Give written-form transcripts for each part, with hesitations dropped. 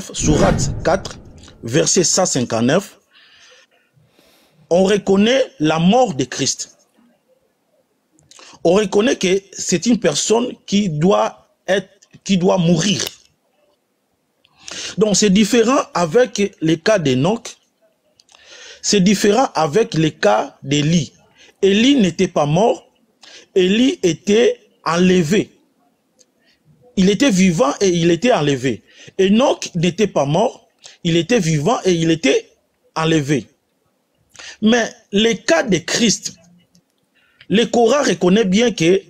sourate 4, verset 159, on reconnaît la mort de Christ. On reconnaît que c'est une personne qui doit mourir. Donc c'est différent avec les cas d'Enoch, c'est différent avec les cas d'Élie. Élie n'était pas mort, Élie était enlevé. Il était vivant et il était enlevé. Enoch n'était pas mort, il était vivant et il était enlevé. Mais les cas de Christ, le Coran reconnaît bien que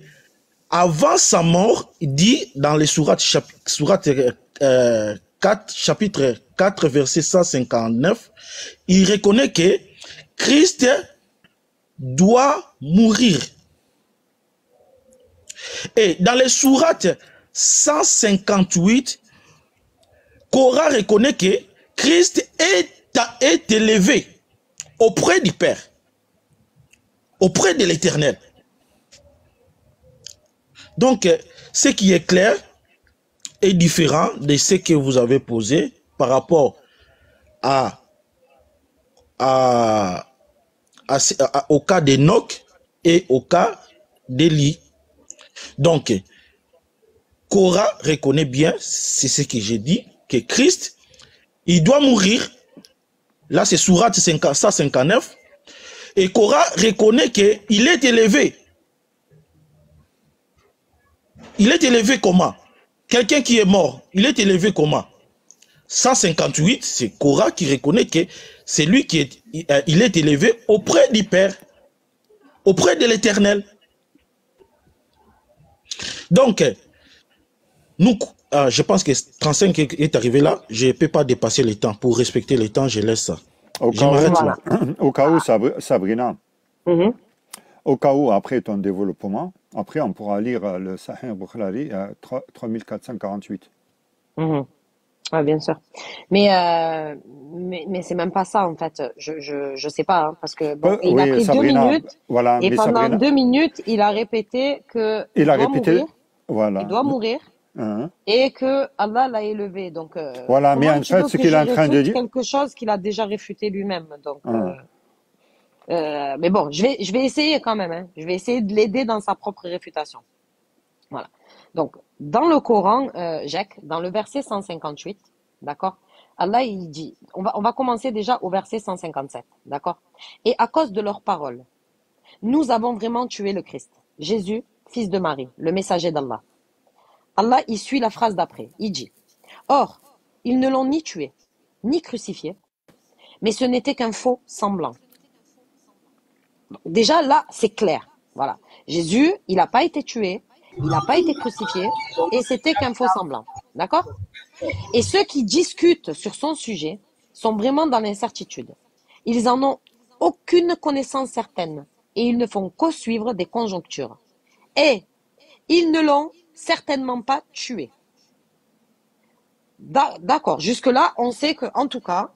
avant sa mort, il dit dans les sourates, chapitre 4, verset 159, il reconnaît que Christ doit mourir. Et dans les sourates 158, Coran reconnaît que Christ est élevé auprès du Père, auprès de l'Éternel. Donc, ce qui est clair est différent de ce que vous avez posé par rapport au cas d'Enoch et au cas d'Élie. Donc, Coran reconnaît bien, c'est ce que j'ai dit, que Christ, il doit mourir. Là, c'est sourate 159. Et Coran reconnaît qu'il est élevé. Il est élevé comment? Quelqu'un qui est mort, il est élevé comment? 158, c'est Coran qui reconnaît que c'est lui qui il est élevé auprès du Père, auprès de l'Éternel. Donc, nous, je pense que 35 est arrivé là. Je ne peux pas dépasser le temps. Pour respecter le temps, je laisse ça. Au cas où, Sabrina, au cas où, après ton développement, après on pourra lire le Sahih Bukhari à 3448. Ouais, bien sûr. Mais c'est même pas ça, en fait. Je sais pas, hein, parce que bon, il a pris Sabrina, 2 minutes, voilà, et pendant Sabrina, 2 minutes, il a répété que il doit mourir, et que Allah l'a élevé. Donc, voilà, mais en fait, ce qu'il est en train de dire, quelque chose qu'il a déjà réfuté lui-même. Donc, mais bon, je vais essayer quand même. Hein. Je vais essayer de l'aider dans sa propre réfutation. Voilà. Donc, dans le Coran, Jacques, dans le verset 158, d'accord, Allah, il dit, on va commencer déjà au verset 157, d'accord? Et à cause de leurs paroles, nous avons vraiment tué le Christ, Jésus, fils de Marie, le messager d'Allah. Allah, il suit la phrase d'après, il dit, or, ils ne l'ont ni tué, ni crucifié, mais ce n'était qu'un faux semblant. Déjà, là, c'est clair, voilà. Jésus, il n'a pas été tué, il n'a pas été crucifié, et c'était qu'un faux semblant. D'accord? Et ceux qui discutent sur son sujet sont vraiment dans l'incertitude. Ils n'en ont aucune connaissance certaine, et ils ne font qu'au suivre des conjonctures. Et ils ne l'ont certainement pas tué. D'accord, jusque-là, on sait qu'en tout cas,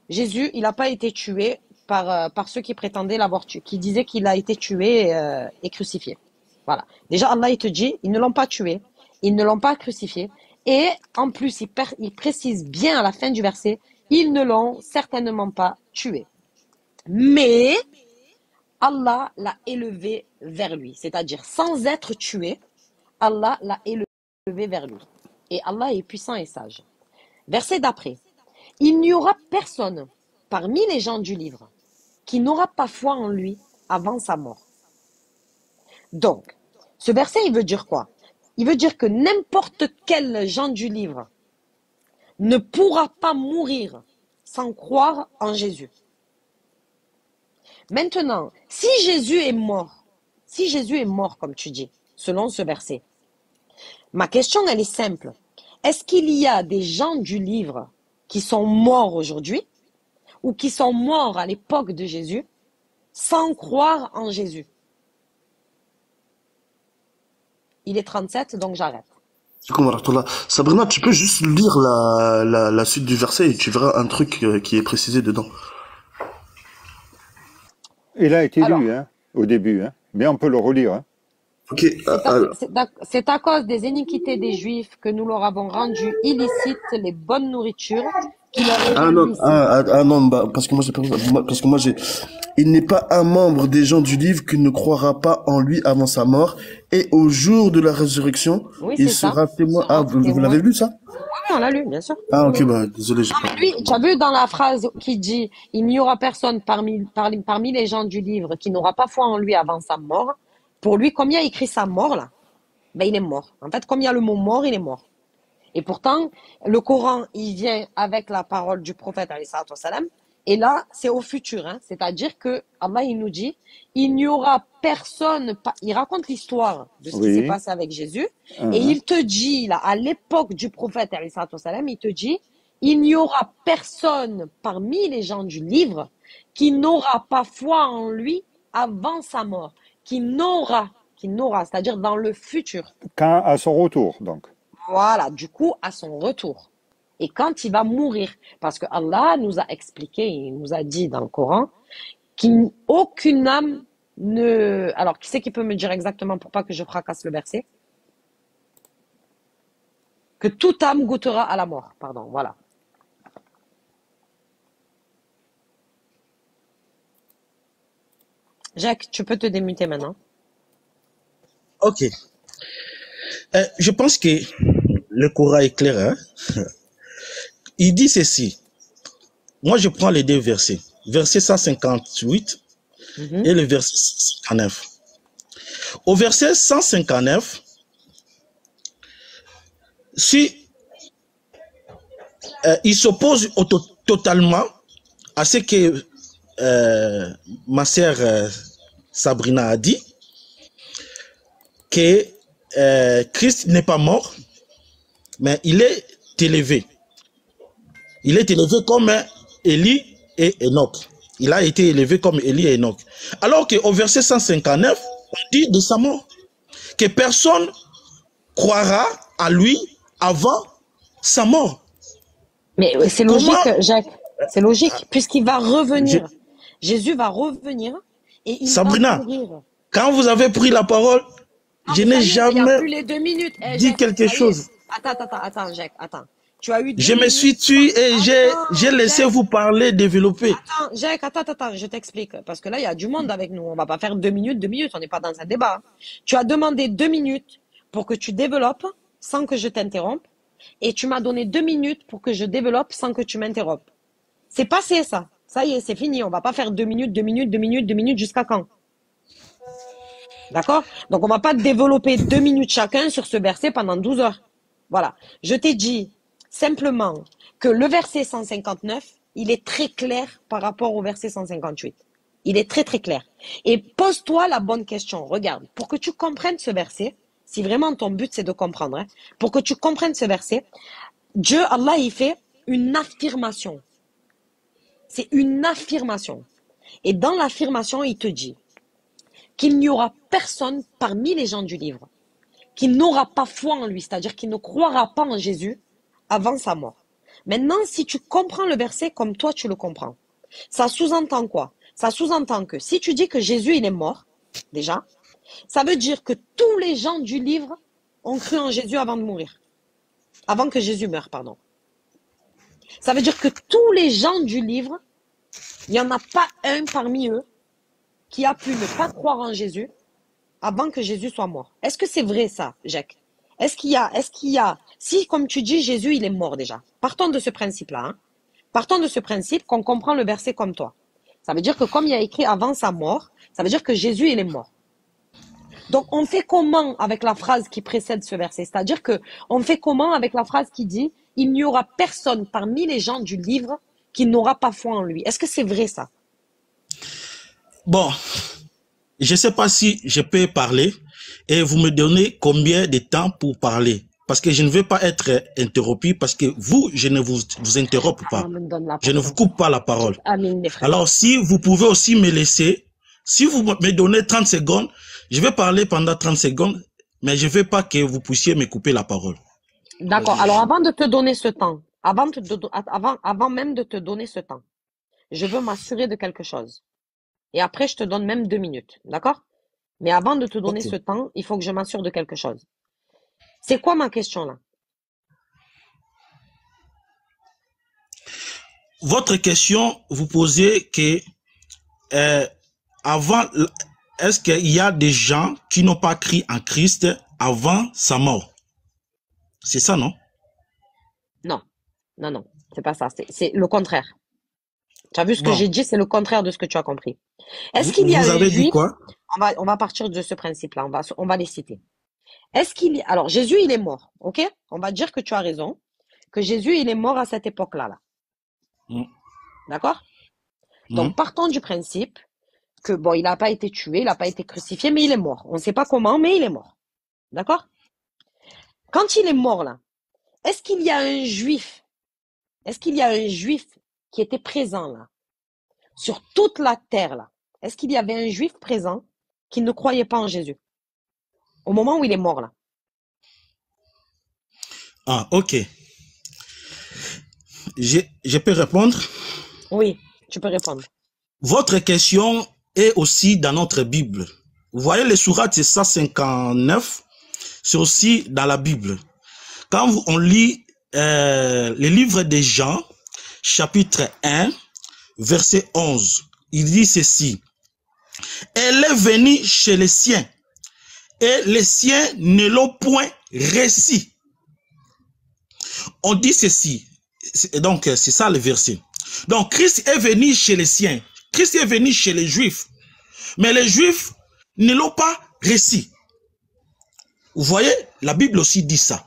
Jésus, il n'a pas été tué par ceux qui prétendaient l'avoir tué, qui disaient qu'il a été tué et crucifié. Voilà. Déjà, Allah, il te dit, ils ne l'ont pas tué, ils ne l'ont pas crucifié, et en plus, il précise bien à la fin du verset, ils ne l'ont certainement pas tué. Mais Allah l'a élevé vers lui, c'est-à-dire sans être tué, Allah l'a élevé vers lui. Et Allah est puissant et sage. Verset d'après, il n'y aura personne parmi les gens du livre qui n'aura pas foi en lui avant sa mort. Donc, ce verset, il veut dire quoi? Il veut dire que n'importe quel gens du livre ne pourra pas mourir sans croire en Jésus. Maintenant, si Jésus est mort comme tu dis, selon ce verset, ma question, elle est simple. Est-ce qu'il y a des gens du livre qui sont morts aujourd'hui ou qui sont morts à l'époque de Jésus sans croire en Jésus? Il est 37, donc j'arrête. Sabrina, tu peux juste lire la suite du verset et tu verras un truc qui est précisé dedans. Il a été lu, hein, au début, hein, mais on peut le relire. Hein. Ok, C'est à cause des iniquités des Juifs que nous leur avons rendu illicites les bonnes nourritures qui leur étaient non, licites. non, bah, parce que parce que moi j'ai, il n'est pas un membre des gens du livre qui ne croira pas en lui avant sa mort, et au jour de la résurrection, Oui, il c'est ça. sera témoin. Sera Vous témoin. l'avez lu ça? Oui, on l'a lu, bien sûr. Ah, ok, bah, désolé, j'ai Non, pas. mais lui, tu as vu dans la phrase qui dit « Il n'y aura personne parmi les gens du livre qui n'aura pas foi en lui avant sa mort », pour lui, comme il a écrit sa mort, là, ben, il est mort. En fait, comme il y a le mot mort, il est mort. Et pourtant, le Coran, il vient avec la parole du prophète, alayhi salatu wassalam, et là, c'est au futur, hein. C'est-à-dire que Allah, il nous dit, il n'y aura personne, il raconte l'histoire de ce qui s'est Oui. passé avec Jésus, et il te dit, là, à l'époque du prophète, alayhi salatu wassalam, il te dit, il n'y aura personne parmi les gens du livre qui n'aura pas foi en lui avant sa mort, qui n'aura, c'est-à-dire dans le futur. Quand à son retour, donc. Voilà, du coup, à son retour. Et quand il va mourir, parce que Allah nous a expliqué, il nous a dit dans le Coran, qu'aucune âme ne... Alors, qui c'est qui peut me dire exactement pour pas que je fracasse le verset? Que toute âme goûtera à la mort, pardon, voilà. Jacques, tu peux te démuter maintenant. Ok. Je pense que le Coran est clair. Hein? Il dit ceci. Moi, je prends les deux versets. Verset 158 et le verset 159. Au verset 159, si il s'oppose totalement à ce que ma sœur Sabrina a dit, que Christ n'est pas mort, mais il est élevé. Il est élevé comme Élie et Enoch. Il a été élevé comme Élie et Enoch. Alors qu'au verset 159, on dit de sa mort que personne croira à lui avant sa mort. Mais c'est logique, Jacques. C'est logique, puisqu'il va revenir. Jésus va revenir et il Sabrina, va mourir. Quand vous avez pris la parole, je n'ai jamais plus les 2 minutes. dit quelque chose. Attends, Jacques, attends. Tu as eu 2 Je me minutes. suis tué et j'ai laissé vous parler, développer. Attends, Jacques, attends, je t'explique. Parce que là, il y a du monde avec nous. On va pas faire 2 minutes, on n'est pas dans un débat. Tu as demandé 2 minutes pour que tu développes sans que je t'interrompe. Et tu m'as donné 2 minutes pour que je développe sans que tu m'interrompes. C'est passé, ça. Ça y est, c'est fini. On va pas faire 2 minutes, 2 minutes, 2 minutes, 2 minutes jusqu'à quand? D'accord? Donc, on va pas développer 2 minutes chacun sur ce verset pendant 12 heures. Voilà. Je t'ai dit simplement que le verset 159, il est très clair par rapport au verset 158. Il est très, très clair. Et pose-toi la bonne question. Regarde, pour que tu comprennes ce verset, si vraiment ton but c'est de comprendre, hein, pour que tu comprennes ce verset, Dieu, Allah, il fait une affirmation. C'est une affirmation. Et dans l'affirmation, il te dit qu'il n'y aura personne parmi les gens du livre qui n'aura pas foi en lui, c'est-à-dire qui ne croira pas en Jésus avant sa mort. Maintenant, si tu comprends le verset comme toi tu le comprends, ça sous-entend quoi? Ça sous-entend que si tu dis que Jésus il est mort, déjà, ça veut dire que tous les gens du livre ont cru en Jésus avant de mourir. Avant que Jésus meure, pardon. Ça veut dire que tous les gens du livre, il n'y en a pas un parmi eux qui a pu ne pas croire en Jésus avant que Jésus soit mort. Est-ce que c'est vrai ça, Jacques? Est-ce qu'il y a, si comme tu dis, Jésus il est mort déjà. Partons de ce principe-là. Hein. Partons de ce principe qu'on comprend le verset comme toi. Ça veut dire que comme il y a écrit avant sa mort, ça veut dire que Jésus il est mort. Donc on fait comment avec la phrase qui précède ce verset? C'est-à-dire que on fait comment avec la phrase qui dit il n'y aura personne parmi les gens du livre qui n'aura pas foi en lui. Est-ce que c'est vrai ça? Bon, je ne sais pas si je peux parler et vous me donnez combien de temps pour parler. Parce que je ne veux pas être interrompu parce que vous, je ne vous interromps pas. Je ne vous coupe pas la parole. Alors si vous pouvez aussi me laisser, si vous me donnez 30 secondes, je vais parler pendant 30 secondes, mais je ne veux pas que vous puissiez me couper la parole. D'accord. Alors avant de te donner ce temps, avant même de te donner ce temps, je veux m'assurer de quelque chose. Et après, je te donne même 2 minutes. D'accord? Mais avant de te donner Ok. ce temps, il faut que je m'assure de quelque chose. C'est quoi ma question là? Votre question, vous posez que euh, avant, est-ce qu'il y a des gens qui n'ont pas cru en Christ avant sa mort? C'est ça, non? Non, non, non, c'est pas ça. C'est le contraire. Tu as vu ce que Bon, j'ai dit, c'est le contraire de ce que tu as compris. Est-ce vous, qu'il y a vous un avez dit juif? quoi? On va partir de ce principe-là, on va les citer. Est-ce qu'il y... Alors, Jésus, il est mort, ok? On va dire que tu as raison, que Jésus, il est mort à cette époque-là, là. Mm, D'accord? mm. Donc, partons du principe que, bon, il n'a pas été tué, il n'a pas été crucifié, mais il est mort. On ne sait pas comment, mais il est mort. D'accord? Quand il est mort, là, est-ce qu'il y a un juif? Est-ce qu'il y a un juif qui était présent, là, sur toute la terre, là? Est-ce qu'il y avait un juif présent qui ne croyait pas en Jésus au moment où il est mort, là? Ah, ok. Je peux répondre. Oui, tu peux répondre. Votre question est aussi dans notre Bible. Vous voyez les sourates 159, c'est aussi dans la Bible. Quand on lit les livres des Jean, chapitre 1, verset 11, il dit ceci. Elle est venue chez les siens, et les siens ne l'ont point reçu. On dit ceci, donc c'est ça le verset. Donc Christ est venu chez les siens, Christ est venu chez les Juifs, mais les Juifs ne l'ont pas reçu. Vous voyez, la Bible aussi dit ça.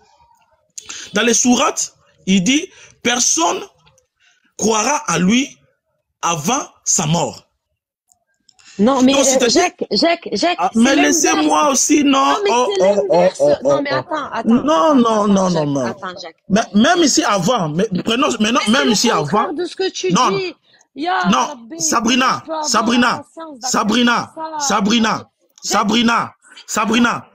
Dans les sourates, il dit, personne croira à lui avant sa mort. Non, mais Donc, c'est-à-dire, Jacques, mais c'est l'inverse. laissez-moi aussi, non. Non, mais c'est l'inverse. Non, mais Non. Attends, Jacques. Mais, même ici avant, mais prenons, maintenant, Mais c'est même le ici avant, contraire de ce que tu non, dis. Ya non, Rabbi, comment je Sabrina, peux avoir la Sabrina, patience Sabrina, d'accepter ça? Sabrina, Jacques, Sabrina, Sabrina,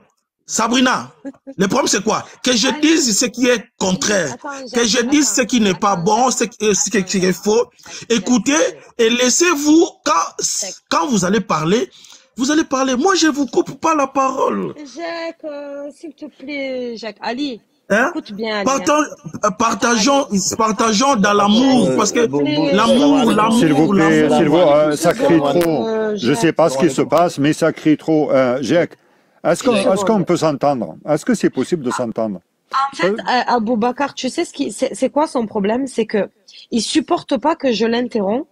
Sabrina. Le problème c'est quoi? Que je Ali, dise ce qui est Ali, contraire, attends, que Jacques, je dise ce qui n'est pas attends, bon, Jacques, ce qui est faux. Jacques, Écoutez s'il te plaît. et laissez-vous, Jacques, quand vous allez parler, vous allez parler. Moi, je vous coupe pas la parole. Jacques, s'il te plaît, Jacques. Ali, Hein? écoute bien, Ali. Hein. Partageons, Ali, partageons dans Jacques, l'amour, parce s'il que te plaît, l'amour, S'il vous plaît, l'amour. ça crie trop. Je sais pas ce qui se passe, mais ça crie trop. Jacques, est-ce qu'on peut s'entendre? Est-ce que c'est possible de s'entendre? En fait, Aboubacar, tu sais c'est quoi son problème? C'est que il supporte pas que je l'interromps,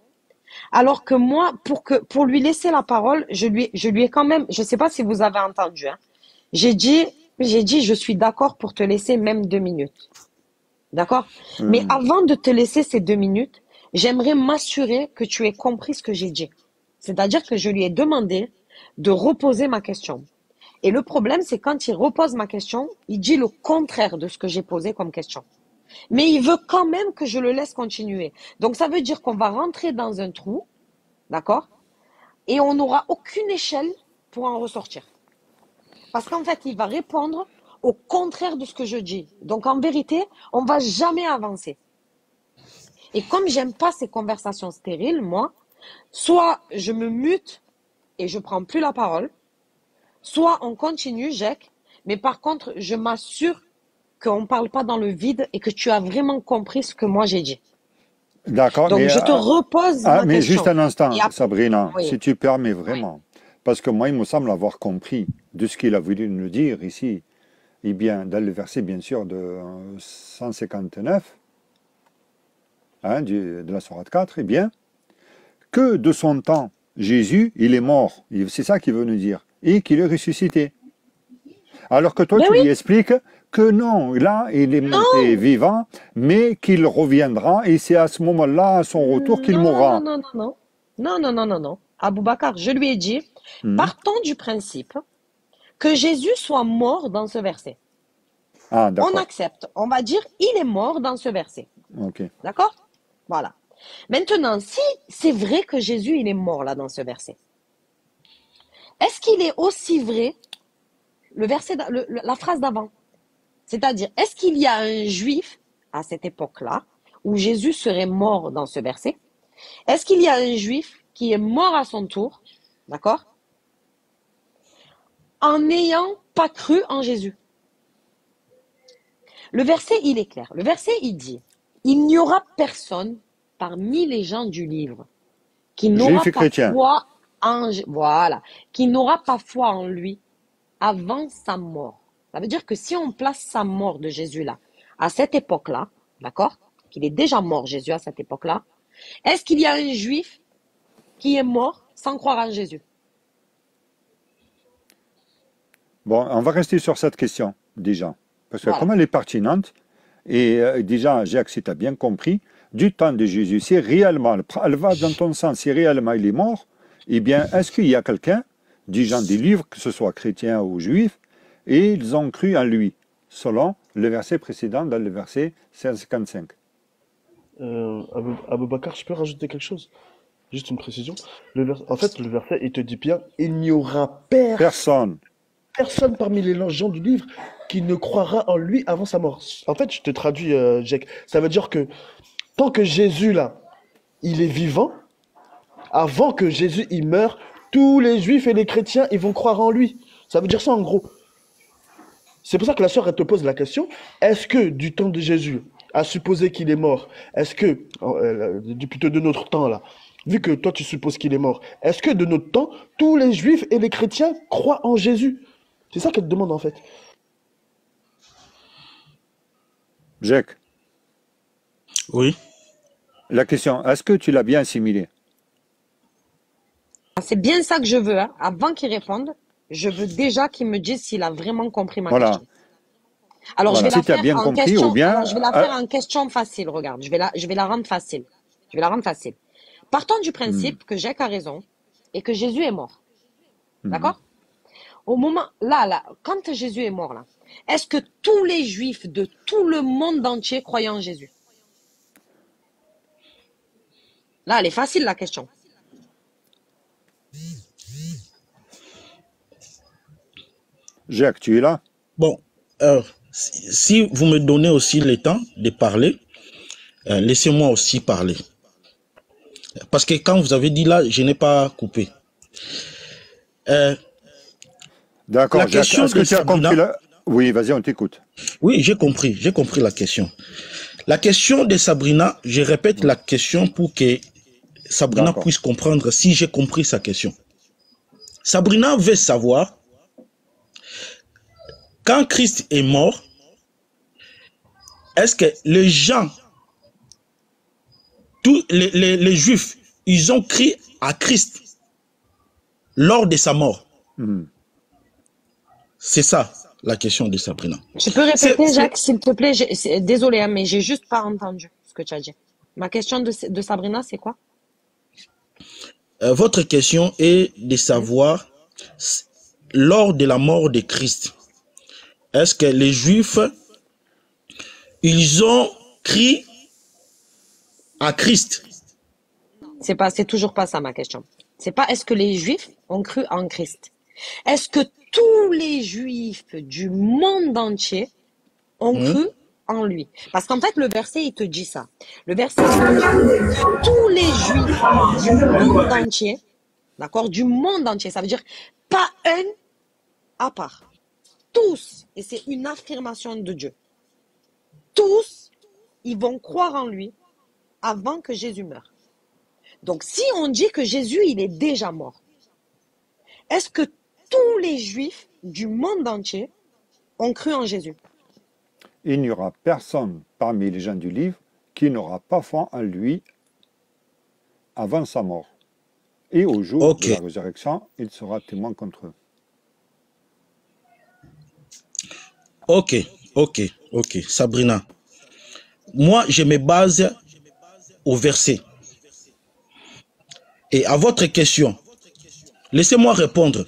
alors que moi, pour lui laisser la parole, je lui ai quand même, je sais pas si vous avez entendu, hein, j'ai dit, je suis d'accord pour te laisser même 2 minutes. D'accord? Mais avant de te laisser ces 2 minutes, j'aimerais m'assurer que tu aies compris ce que j'ai dit. C'est-à-dire que je lui ai demandé de reposer ma question. Et le problème, c'est quand il repose ma question, il dit le contraire de ce que j'ai posé comme question. Mais il veut quand même que je le laisse continuer. Donc ça veut dire qu'on va rentrer dans un trou, d'accord? Et on n'aura aucune échelle pour en ressortir. Parce qu'en fait, il va répondre au contraire de ce que je dis. Donc en vérité, on va jamais avancer. Et comme j'aime pas ces conversations stériles, moi, soit je me mute et je prends plus la parole, soit on continue, Jacques, mais par contre, je m'assure qu'on ne parle pas dans le vide et que tu as vraiment compris ce que moi j'ai dit. D'accord, Donc mais, je te repose ma mais question. juste un instant, Et après- Sabrina, Oui. si tu permets vraiment, parce que moi, il me semble avoir compris de ce qu'il a voulu nous dire ici. Eh bien, dans le verset, bien sûr, de 159, hein, de la sourate 4, eh bien, que de son temps, Jésus, il est mort. C'est ça qu'il veut nous dire. Et qu'il est ressuscité. Alors que toi, Mais tu oui. lui expliques que non, là, il est monté vivant, mais qu'il reviendra, et c'est à ce moment-là, à son retour, qu'il mourra. Non. Aboubacar, je lui ai dit, partons du principe que Jésus soit mort dans ce verset. Ah, On d'accord. accepte. On va dire, il est mort dans ce verset. Ok. D'accord? Voilà. Maintenant, si c'est vrai que Jésus, il est mort là dans ce verset, est-ce qu'il est aussi vrai le verset, la phrase d'avant? C'est-à-dire, est-ce qu'il y a un juif à cette époque-là où Jésus serait mort dans ce verset? Est-ce qu'il y a un juif qui est mort à son tour? D'accord? en n'ayant pas cru en Jésus. Le verset, il est clair. Le verset, il dit, il n'y aura personne parmi les gens du livre qui n'aura Juifs et pas chrétiens. foi en, voilà, qui n'aura pas foi en lui avant sa mort. Ça veut dire que si on place sa mort de Jésus là, à cette époque-là, d'accord, qu'il est déjà mort Jésus à cette époque-là, est-ce qu'il y a un juif qui est mort sans croire en Jésus? Bon, on va rester sur cette question, déjà. Parce que Voilà. comme elle est pertinente, et déjà, Jacques, si tu as bien compris, du temps de Jésus, si réellement, elle va dans ton sens, si réellement il est mort, eh bien, est-ce qu'il y a quelqu'un, du genre des livres, que ce soit chrétien ou juif, et ils ont cru en lui, selon le verset précédent, dans le verset 155. Abou Bakar, je peux rajouter quelque chose? Juste une précision. En fait, le verset, il te dit bien, il n'y aura Personne. personne parmi les gens du livre qui ne croira en lui avant sa mort. En fait, je te traduis, Jack. Ça veut dire que tant que Jésus, là, il est vivant, avant que Jésus, il meure, tous les juifs et les chrétiens, ils vont croire en lui. Ça veut dire ça, en gros. C'est pour ça que la sœur, elle te pose la question, est-ce que du temps de Jésus, à supposer qu'il est mort, est-ce que, plutôt de notre temps, là, vu que toi, tu supposes qu'il est mort, est-ce que de notre temps, tous les juifs et les chrétiens croient en Jésus? C'est ça qu'elle te demande, en fait. Jacques, Oui. la question, est-ce que tu l'as bien assimilé? C'est bien ça que je veux. Hein. Avant qu'il réponde, je veux déjà qu'il me dise s'il a vraiment compris ma Voilà. question. Alors, Voilà. je vais Si tu as la bien faire en compris, question. ou bien... Alors, je vais la faire en question facile. Regarde, je vais la rendre facile. Je vais la rendre facile. Partons du principe que Jacques a raison et que Jésus est mort. D'accord? Au moment, là, quand Jésus est mort, là, est-ce que tous les juifs de tout le monde entier croyaient en Jésus? Là, elle est facile, la question. Jacques, tu es là? Bon, si vous me donnez aussi le temps de parler, laissez-moi aussi parler. Parce que quand vous avez dit là, je n'ai pas coupé. D'accord, La Jacques, question est-ce que de tu as Sabrina- compris la... Oui, vas-y, on t'écoute. Oui, j'ai compris la question. La question de Sabrina, je répète la question pour que Sabrina D'accord. puisse comprendre si j'ai compris sa question. Sabrina veut savoir, quand Christ est mort, est-ce que les gens, tous les Juifs, ils ont crié à Christ lors de sa mort? C'est ça la question de Sabrina. Tu peux répéter, C'est- Jacques, s'il te plaît? Désolé, hein, mais j'ai juste pas entendu ce que tu as dit. Ma question de Sabrina, c'est quoi? Votre question est de savoir, lors de la mort de Christ, est-ce que les Juifs, ils ont crié à Christ? C'est toujours pas ça ma question. C'est pas est-ce que les Juifs ont cru en Christ. Est-ce que tous les Juifs du monde entier ont cru en lui? Parce qu'en fait, le verset, il te dit ça. Le verset, il te dit que tous les Juifs du monde entier, d'accord, du monde entier, ça veut dire pas un à part. Tous, et c'est une affirmation de Dieu. Tous, ils vont croire en lui avant que Jésus meure. Donc, si on dit que Jésus, il est déjà mort, est-ce que tous les Juifs du monde entier ont cru en Jésus? Il n'y aura personne parmi les gens du livre qui n'aura pas foi en lui avant sa mort. Et au jour Ok. de la résurrection, il sera témoin contre eux. Ok, Sabrina. Moi, je me base au verset. Et à votre question, laissez-moi répondre.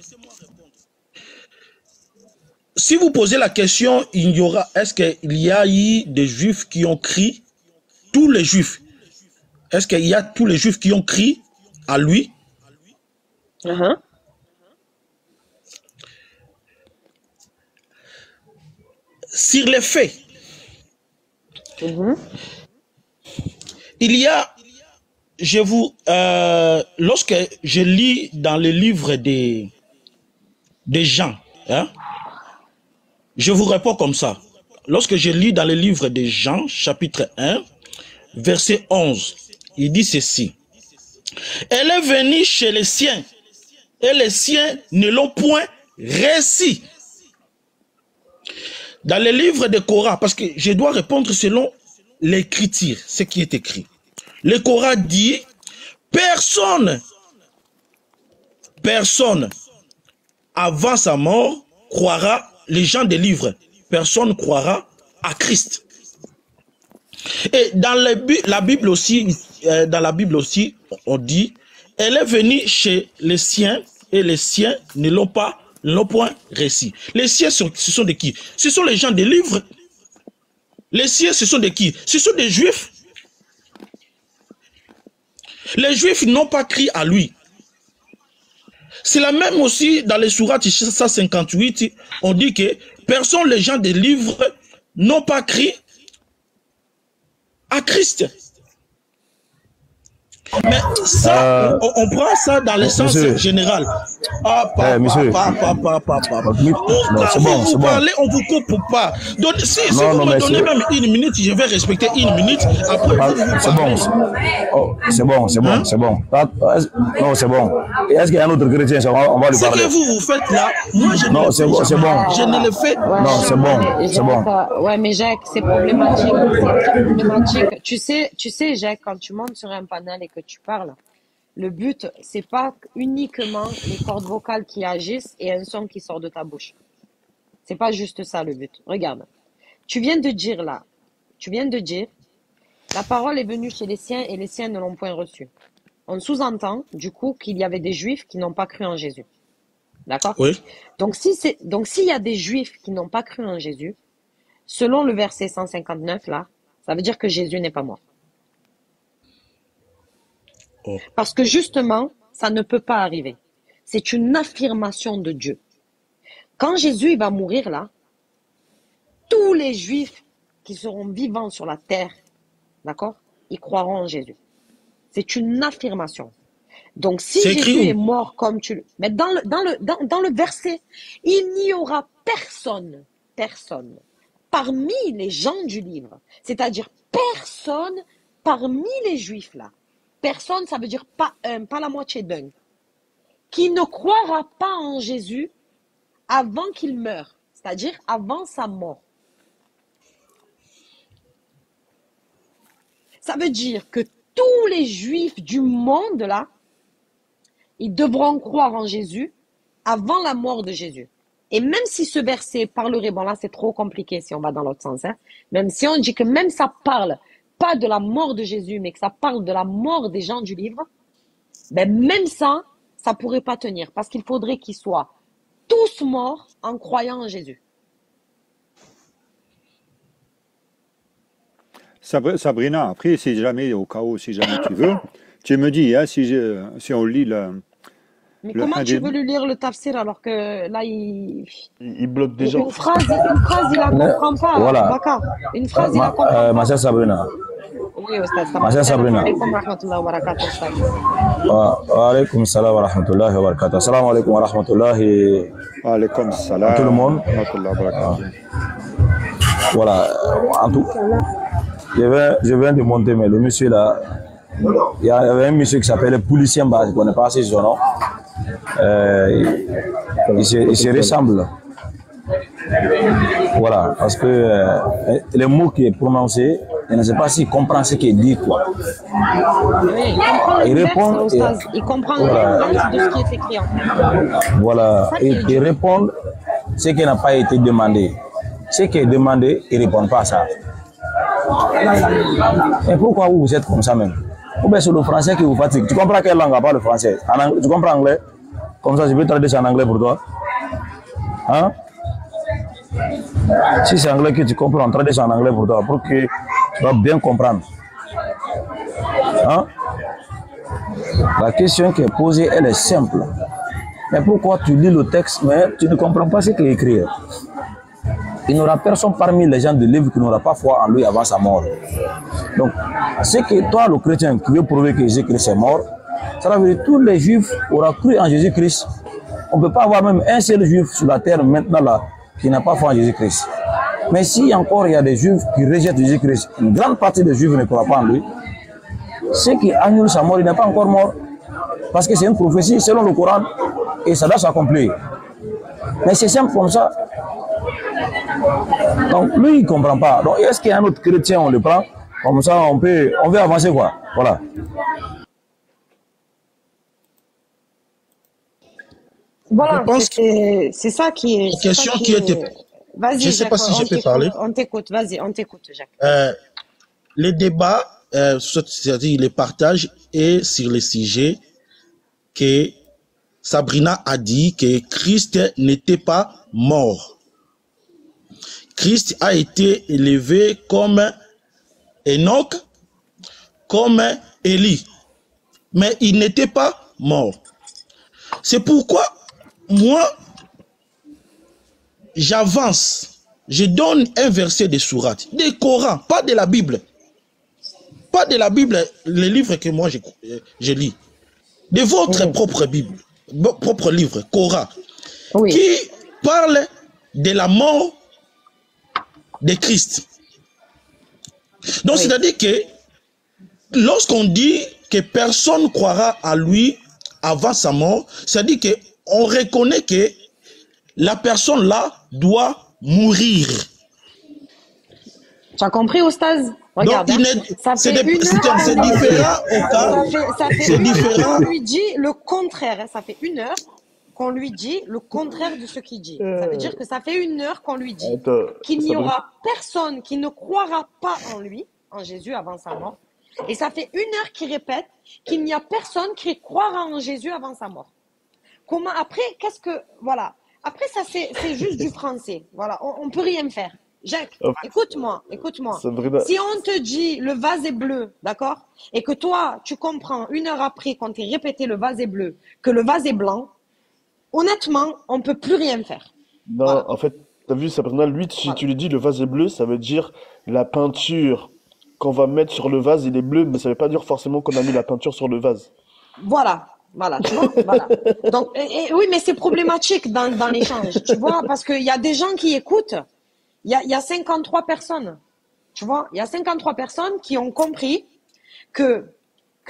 Si vous posez la question, est-ce qu'il y a eu des Juifs qui ont crié, tous les Juifs, est-ce qu'il y a tous les Juifs qui ont crié à lui? Sur les faits, il y a, lorsque je lis dans les livres des Jean, Hein? Je vous réponds comme ça. Lorsque je lis dans le livre de Jean, chapitre 1, verset 11, il dit ceci. Elle est venue chez les siens, et les siens ne l'ont point reçu. Dans le livre de Korah, parce que je dois répondre selon l'écriture, ce qui est écrit. Le Korah dit, personne, avant sa mort, croira, les gens des livres, personne croira à Christ. Et dans la Bible aussi, on dit, elle est venue chez les siens, et les siens ne l'ont point reçu. Les siens, ce sont de qui? Ce sont les gens des livres. Les siens, ce sont de qui? Ce sont des juifs. Les juifs n'ont pas crié à lui. C'est la même aussi dans les sourates 158, on dit que personne, les gens des livres, n'ont pas crié à Christ. Mais ça, on prend ça dans le sens général. Ah, monsieur. C'est bon, parlez, on vous coupe pas. Donc, si vous me donnez même une minute, je vais respecter une minute. Après, c'est bon. Oh, c'est bon. Non, c'est bon. Est-ce qu'il y a un autre chrétien? On va lui parler. Ce que vous faites là, moi, je non, c'est bon. Je ne le fais. Non, c'est bon. Ouais, mais Jacques, c'est problématique. C'est problématique. Tu sais, Jacques, quand tu montes sur un panel et que tu parles, le but, c'est pas uniquement les cordes vocales qui agissent et un son qui sort de ta bouche. C'est pas juste ça le but. Regarde. Tu viens de dire, la parole est venue chez les siens et les siens ne l'ont point reçue. On sous-entend, du coup, qu'il y avait des juifs qui n'ont pas cru en Jésus. D'accord? Oui. Donc, s'il y a des juifs qui n'ont pas cru en Jésus, selon le verset 159, là, ça veut dire que Jésus n'est pas mort. Oh. Parce que justement, ça ne peut pas arriver. C'est une affirmation de Dieu. Quand Jésus il va mourir là, tous les juifs qui seront vivants sur la terre, d'accord, ils croiront en Jésus. C'est une affirmation. Donc si Jésus est mort comme tu le... Mais dans le verset, il n'y aura personne parmi les gens du livre, c'est-à-dire personne parmi les juifs là. Personne, ça veut dire pas un, pas la moitié d'un, qui ne croira pas en Jésus avant qu'il meure, c'est-à-dire avant sa mort. Ça veut dire que tous les juifs du monde, là, ils devront croire en Jésus avant la mort de Jésus. Et même si ce verset parlerait, bon là c'est trop compliqué si on va dans l'autre sens, hein, même si on dit que même ça parle pas de la mort de Jésus, mais que ça parle de la mort des gens du livre, ben même ça pourrait pas tenir, parce qu'il faudrait qu'ils soient tous morts en croyant en Jésus. Sabrina, après, si jamais, au cas où, si jamais tu veux, tu me dis, hein, si on lit le... Mais comment tu veux lui lire le tafsir alors que là, il bloque déjà. Une phrase, il la comprend pas. Voilà. Baka. Une phrase, il la comprend pas. Ma chère Sabrina. Oui, Ostaz. Ma chère Sabrina. Wa alaykum salam wa rahmatullahi wa barakatuh. Assalamu alaykum wa rahmatullahi. Wa alaykum salam. Tout le monde. Voilà. En tout. Je viens de monter, mais le monsieur là, il y avait un monsieur qui s'appelait Policier Mba, je ne connais pas assez son nom. Il se ressemble. Voilà, parce que les mots qui est prononcé, je ne sais pas s'il comprend ce qu'il dit, quoi. Oui, il répond. Il comprend le texte de ce qui est écrit en fait. Voilà, et il répond ce qui n'a pas été demandé. Ce qui est demandé, il ne répond pas à ça. Et pourquoi vous êtes comme ça même? Ou bien c'est le français qui vous fatigue. Tu comprends quelle langue, à part le français? Tu comprends anglais? Comme ça, je vais traduire ça en anglais pour toi. Hein? Si c'est anglais que tu comprends, traduis ça en anglais pour toi, pour que tu vas bien comprendre. Hein? La question qui est posée, elle est simple. Mais pourquoi tu lis le texte, mais tu ne comprends pas ce qu'il est écrit? Il n'y aura personne parmi les gens du livre qui n'aura pas foi en lui avant sa mort. Donc, c'est que toi, le chrétien, qui veut prouver que Jésus-Christ est mort, ça veut dire que tous les juifs auront cru en Jésus-Christ On ne peut pas avoir même un seul juif sur la terre maintenant là qui n'a pas foi en Jésus-Christ. Mais si encore il y a des juifs qui rejettent Jésus-Christ, une grande partie des juifs ne croient pas en lui, ceux qui annulent sa mort, il n'est pas encore mort. Parce que c'est une prophétie selon le Coran et ça doit s'accomplir. Mais c'est simple comme ça. Donc lui, il ne comprend pas. Donc est-ce qu'il y a un autre chrétien, on le prend? Comme ça, on veut avancer quoi. Voilà. Voilà, Je pense que c'est ça qui est. la question qui était... Vas-y, Je ne sais Jacques, pas si je peux parler. on t'écoute, vas-y, on t'écoute, Jacques. Les débats, c'est-à-dire les partages, et sur le sujet que Sabrina a dit que Christ n'était pas mort. Christ a été élevé comme Enoch, comme Élie, mais il n'était pas mort. C'est pourquoi moi, j'avance, je donne un verset de sourate, des Coran, pas de la Bible. Pas de la Bible, les livres que moi je lis. De votre propre Bible, propre livre, Coran, qui parle de la mort de Christ. Donc c'est-à-dire que lorsqu'on dit que personne ne croira à lui avant sa mort, c'est-à-dire qu'on reconnaît que la personne là doit mourir. Tu as compris, Oustaz? Regarde, c'est différent au cas. Ça fait C'est une heure différent. qu'on lui dit le contraire. Ça fait une heure qu'on lui dit le contraire de ce qu'il dit. Ça veut dire que ça fait une heure qu'on lui dit qu'il n'y aura personne qui ne croira pas en lui, en Jésus avant sa mort. Et ça fait une heure qu'il répète qu'il n'y a personne qui croira en Jésus avant sa mort. Comment après, qu'est-ce que voilà. Après ça c'est juste du français. Voilà, on peut rien faire. Jacques, écoute-moi. Si on te dit le vase est bleu, d'accord, et que toi tu comprends une heure après quand tu répété le vase est bleu que le vase est blanc, honnêtement, on peut plus rien faire. Non, en fait, t'as vu, Sabrina, lui, si tu lui dis le vase est bleu, ça veut dire la peinture qu'on va mettre sur le vase, il est bleu, mais ça veut pas dire forcément qu'on a mis la peinture sur le vase. Voilà, tu vois, voilà. Donc, oui, mais c'est problématique dans l'échange, tu vois, parce qu'il y a des gens qui écoutent, il y a 53 personnes, tu vois, il y a 53 personnes qui ont compris que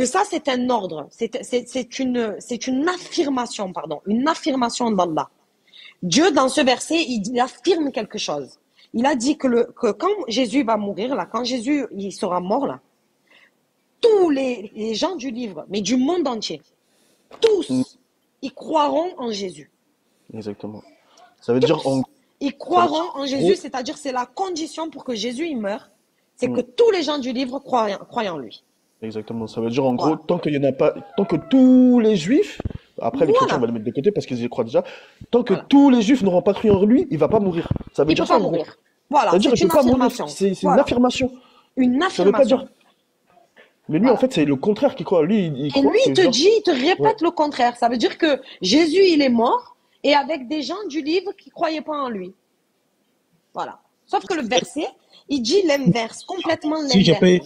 ça, c'est un ordre, c'est une affirmation, une affirmation d'Allah. Dieu, dans ce verset, il affirme quelque chose. Il a dit que quand Jésus va mourir, là, quand Jésus il sera mort, là, tous les gens du livre, mais du monde entier, tous, ils croiront en Jésus. Exactement. Ça veut dire... Ils croiront en Jésus, c'est-à-dire c'est la condition pour que Jésus il meure, c'est que tous les gens du livre croient en lui. Exactement. Ça veut dire en gros, tant qu'il y en a pas, tant que tous les juifs, après les chrétiens on va les mettre de côté parce qu'ils y croient déjà, tant que tous les juifs n'auront pas cru en lui, il va pas mourir. Ça veut Il dire peut pas ça, en gros. mourir. Voilà, Ça veut dire c'est qu'il une peut pas mourir. affirmation. C'est une affirmation. Une Ça veut pas affirmation. dire. Mais lui, en fait, c'est le contraire qu'il croit. Lui, il Et croit lui, que il te genre- dit, il te répète le contraire. Ça veut dire que Jésus, il est mort, et avec des gens du livre qui croyaient pas en lui. Voilà. Sauf que le verset, il dit l'inverse, complètement l'inverse. Si je peux,